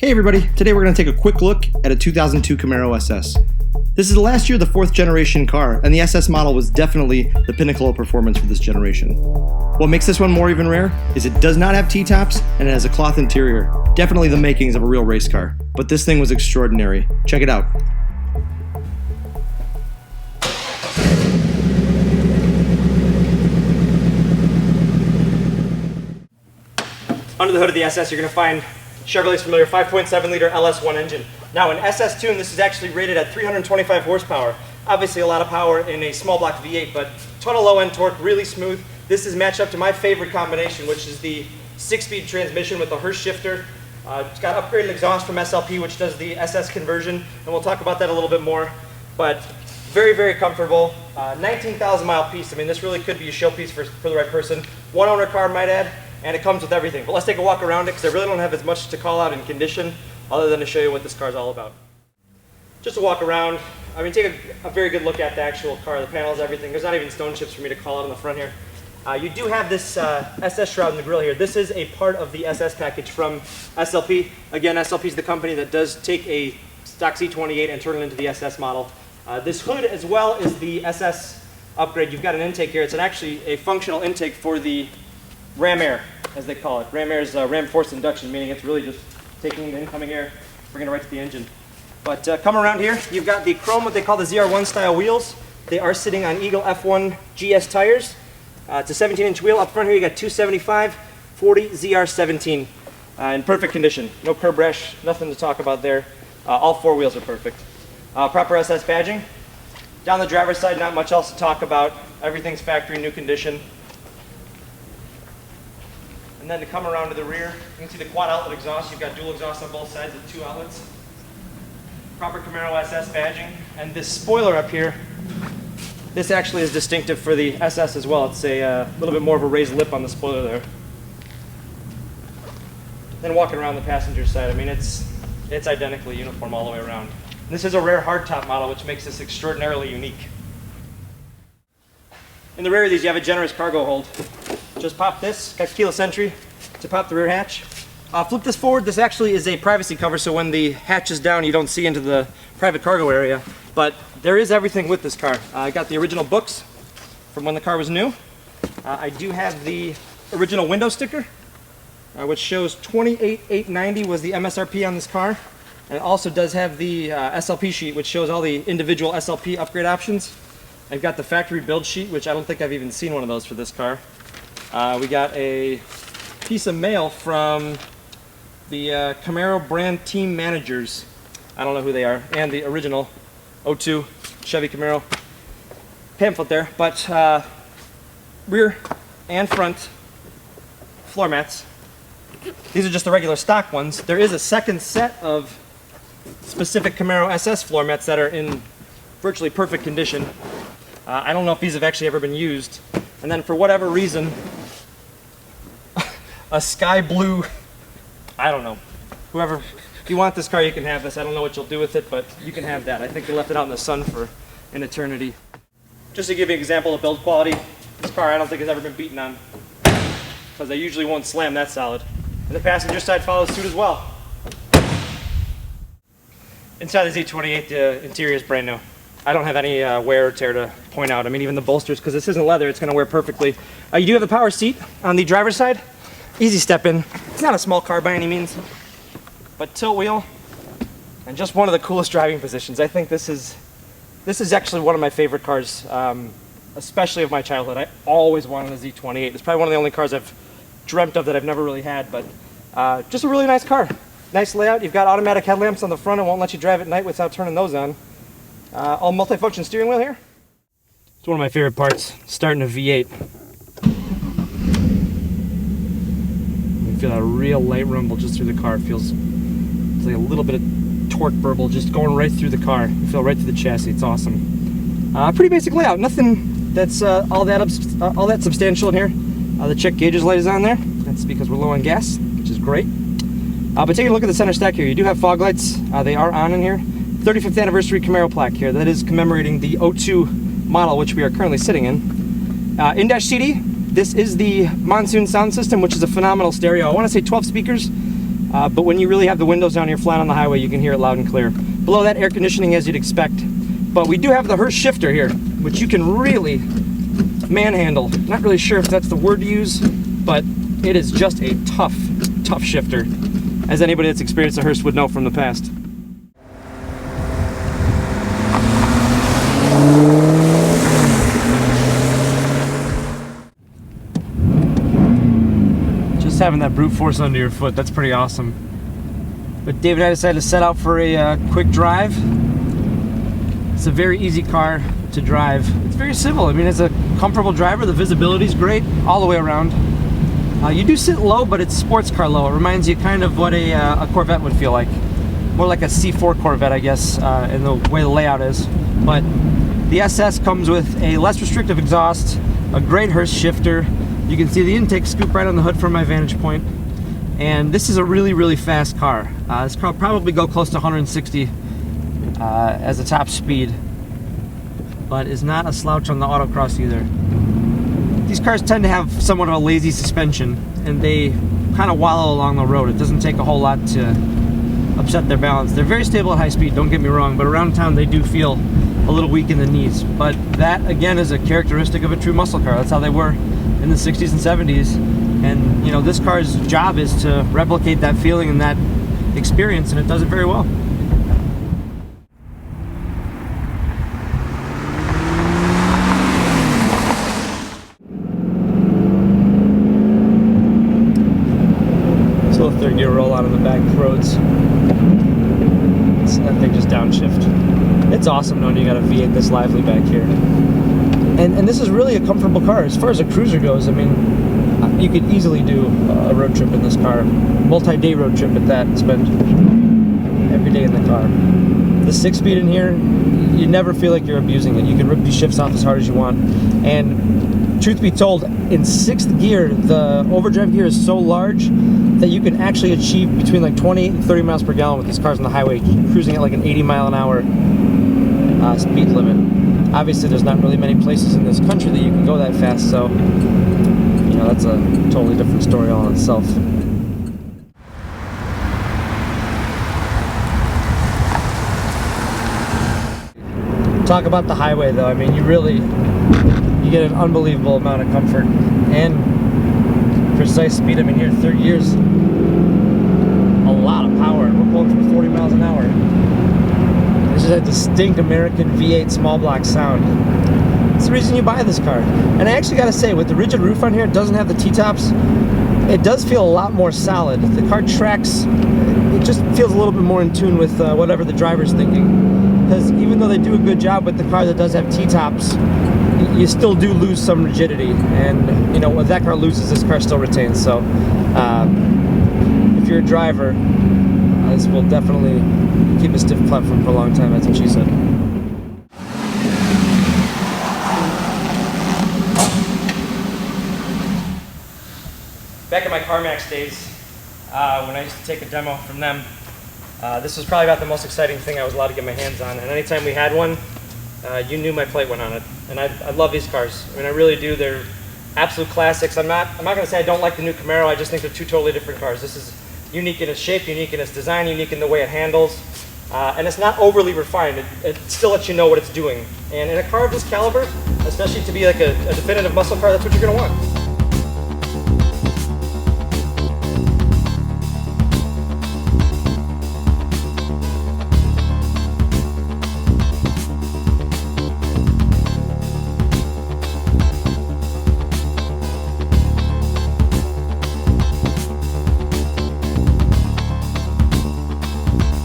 Hey everybody, today we're going to take a quick look at a 2002 Camaro SS. This is the last year of the 4th generation car, and the SS model was definitely the pinnacle of performance for this generation. What makes this one more even rare is it does not have T-tops and it has a cloth interior. Definitely the makings of a real race car, but this thing was extraordinary. Check it out. Under the hood of the SS, you're going to find Chevrolet's familiar 5.7 liter LS1 engine. Now in SS tune, this is actually rated at 325 horsepower. Obviously a lot of power in a small block V8, but total low end torque, really smooth. This is matched up to my favorite combination, which is the 6-speed transmission with the Hurst shifter. It's got upgraded exhaust from SLP, which does the SS conversion, and we'll talk about that a little bit more. But very, very comfortable. 19,000 mile piece. I mean, this really could be a showpiece for the right person. One owner car, might add. And it comes with everything. But let's take a walk around it because I really don't have as much to call out in condition other than to show you what this car is all about. Just to walk around, I mean, take a very good look at the actual car, the panels, everything. There's not even stone chips for me to call out on the front here. You do have this SS shroud in the grille here. This is a part of the SS package from SLP. Again, SLP is the company that does take a stock C28 and turn it into the SS model. This hood as well is the SS upgrade. You've got an intake here. It's actually a functional intake for the Ram air, as they call it. Ram air is ram force induction, meaning it's really just taking the incoming air, bringing it right to the engine. But come around here, you've got the chrome, what they call the ZR1 style wheels. They are sitting on Eagle F1 GS tires. It's a 17-inch wheel. Up front here, you got 275 40 ZR17 in perfect condition. No curb rash, nothing to talk about there. All 4 wheels are perfect. Proper SS badging. Down the driver's side, not much else to talk about. Everything's factory new condition. And then to come around to the rear, you can see the quad outlet exhaust. You've got dual exhaust on both sides with 2 outlets. Proper Camaro SS badging. And this spoiler up here, this actually is distinctive for the SS as well. It's a little bit more of a raised lip on the spoiler there. Then walking around the passenger side, I mean, it's identically uniform all the way around. And this is a rare hardtop model, which makes this extraordinarily unique. In the rear of these, you have a generous cargo hold. Just pop this, got keyless entry to pop the rear hatch. Flip this forward. This actually is a privacy cover, so when the hatch is down, you don't see into the private cargo area. But there is everything with this car. I got the original books from when the car was new. I do have the original window sticker, which shows $28,890 was the MSRP on this car. And it also does have the SLP sheet, which shows all the individual SLP upgrade options. I've got the factory build sheet, which I don't think I've even seen one of those for this car. We got a piece of mail from the Camaro brand team managers. I don't know who they are, and the original 02 Chevy Camaro pamphlet there. But rear and front floor mats. These are just the regular stock ones. There is a second set of specific Camaro SS floor mats that are in virtually perfect condition. I don't know if these have actually ever been used. And then for whatever reason, a sky blue, I don't know, whoever, if you want this car, you can have this. I don't know what you'll do with it, but you can have that. I think they left it out in the sun for an eternity. Just to give you an example of build quality, this car I don't think has ever been beaten on, because they usually won't slam that solid. And the passenger side follows suit as well. Inside the Z28, the interior is brand new. I don't have any wear or tear to point out. I mean, even the bolsters, because this isn't leather, it's going to wear perfectly. You do have the power seat on the driver's side. Easy step in. It's not a small car by any means, but tilt wheel, and just one of the coolest driving positions. I think this is actually one of my favorite cars, especially of my childhood. I always wanted a Z28. It's probably one of the only cars I've dreamt of that I've never really had, but just a really nice car. Nice layout. You've got automatic headlamps on the front. It won't let you drive at night without turning those on. All multifunction steering wheel here. It's one of my favorite parts, starting a V8. You feel that real light rumble just through the car. It feels it's like a little bit of torque burble just going right through the car. You feel right through the chassis. It's awesome. Pretty basic layout. Nothing that's all that substantial in here. The check gauges light is on there. That's because we're low on gas, which is great. But taking a look at the center stack here, you do have fog lights. They are on in here. 35th anniversary Camaro plaque here. That is commemorating the 02 model, which we are currently sitting in. In-dash CD. This is the Monsoon sound system, which is a phenomenal stereo. I want to say 12 speakers. but when you really have the windows down, you're flying on the highway, you can hear it loud and clear. Below that, air conditioning as you'd expect. But we do have the Hurst shifter here, which you can really manhandle. Not really sure if that's the word to use, but it is just a tough shifter, as anybody that's experienced a Hurst would know from the past. Just having that brute force under your foot, that's pretty awesome. But Dave and I decided to set out for a quick drive. It's a very easy car to drive. It's very simple. I mean, it's a comfortable driver. The visibility is great all the way around. You do sit low, but it's sports car low. It reminds you kind of what a Corvette would feel like. More like a C4 Corvette, I guess, in the way the layout is. But the SS comes with a less restrictive exhaust, a great Hurst shifter. You can see the intake scoop right on the hood from my vantage point. And this is a really fast car. This car will probably go close to 160 as a top speed, but is not a slouch on the autocross either. These cars tend to have somewhat of a lazy suspension, and they kind of wallow along the road. It doesn't take a whole lot to upset their balance. They're very stable at high speed, don't get me wrong, but around town they do feel a little weak in the knees. But that, again, is a characteristic of a true muscle car. That's how they were in the 60s and 70s. And, you know, this car's job is to replicate that feeling and that experience, and it does it very well. It's a little third gear roll out on the back roads. That thing just downshift. It's awesome knowing you got a V8 this lively back here. And this is really a comfortable car. As far as a cruiser goes, I mean, you could easily do a road trip in this car. Multi-day road trip at that, and spend every day in the car. The 6-speed in here, you never feel like you're abusing it. You can rip these shifts off as hard as you want. And truth be told, in 6th gear, the overdrive gear is so large that you can actually achieve between like 20 and 30 miles per gallon with these cars on the highway, cruising at like an 80 mile an hour speed limit. Obviously, there's not really many places in this country that you can go that fast, so you know, that's a totally different story all in itself. Talk about the highway, though. I mean, you get an unbelievable amount of comfort and precise speed. I mean, here, 30 years, a lot of power. We're pulling through 40 miles an hour. It's just a distinct American V8 small block sound. It's the reason you buy this car. And I actually gotta say, with the rigid roof on here, it doesn't have the T-tops. It does feel a lot more solid. The car tracks, it just feels a little bit more in tune with whatever the driver's thinking. Because even though they do a good job with the car that does have T-tops, you still do lose some rigidity. And you know, what that car loses, this car still retains. So if you're a driver, this will definitely keep a stiff platform for a long time. That's what she said. Back in my CarMax days, when I used to take a demo from them, this was probably about the most exciting thing I was allowed to get my hands on. And anytime we had one, you knew my plate went on it. And I love these cars. I mean, I really do. They're absolute classics. I'm not going to say I don't like the new Camaro. I just think they're two totally different cars. This is unique in its shape, unique in its design, unique in the way it handles. And it's not overly refined. It still lets you know what it's doing. And in a car of this caliber, especially to be like a definitive muscle car, that's what you're going to want.